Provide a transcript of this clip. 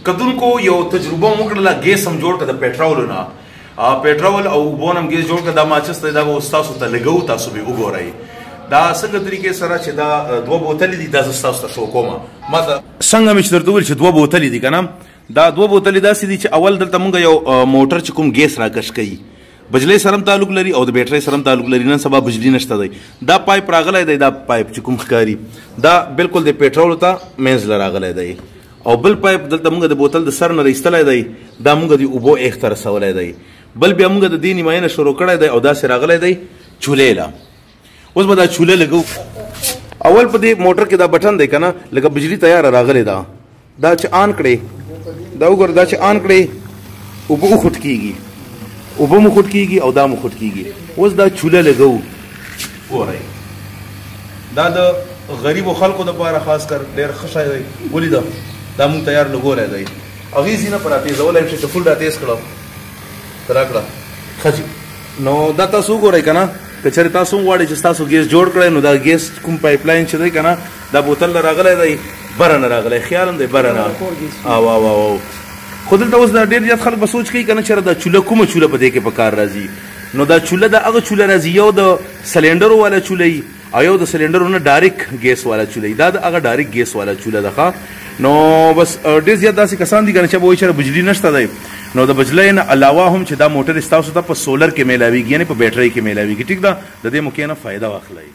کتونکو یو تجربه مو کړله ګیس هم جوړ کړه د پېټرول نه پېټرول او اوبو نه هم ګیس جوړ کړه دا ماچس دی دا به تاسو ته لګو تاسو به وګورئ دا څنګه طریقې سره چې دا 2 بوتلې دي دا زه ستاسو ته شو کوم ما ته څنګه مې چې درته وویل چې 2 بوتلې دي که نه دا 2 بوتلې داسې دي چې اول دلته مونږ یو موټر چې کوم ګیس راکش کوي بجلی سره هم تعلق لري او د بیټرۍ سره هم تعلق لري نن سبا بجلی نشته دی دا پایپ راغلی دی دا پایپ چې کوم ښکاري دا بالکل د پېټرولو ته منځ له راغلی دی او بل پایپ دلته مونږ د بوتل د سر نه رایستلی دی دا مونږ د اوبو ایخ ته رسولی دی بل بیا مونږ د دې نیمایي نه شروع کړی دی او داسې راغلی دی چولې له اوس به دا چوله لګو اول په دې موټر کې دا بټن دی که نه لکه بجلی تیاره راغلی دا چې آن کړې دا وګوره دا چې آن کړې اوبه وخوټ کېږي اوبه مو خوټ کېږي او دا مو خوټ کېږي اوس دا چوله لګو ګورئ دا د غریبو خلکو دپاره خاص کر ډېر ښه شی دی ولیده دا مونږ تیار لګولی دی هغې ځي نه په راتېزولی هم شي چې فل راتېز کړه ته راکړه ښه جي نو دا تاسو وګورئ که نه که چېرې تاسو هم غواړئ چې ستاسو ګیس جوړ کړئ نو دا ګیس کوم پایپ لاین چې دی که نه دا بوتل نه راغلی دی بره نه راغلی خیال هم دی بره نه او خو دلته اوس دا ډېر زیات خلک به سوچ کوي که نه چېرې دا چوله کومه چوله په دې کې په کار راځي نو دا چوله د هغه چوله راځي یو د سلینډرو والا چوله وي او یو د سلینډرو نه ډایرکټ ګیس والا چوله وي دا د هغه ډایرکټ ګیس والا چوله ده نو بس ډېر زیات داسې کسان دي که نه چې به وایي چېرې بجلي نشته دی نو د بجلی نه علاوه هم چې دا موټر ستاسو ته په سولر کې میلاویږي یعنې په بیټرۍ کې میلاویږي ټیک ده د دې موقع نه فایده واخلئ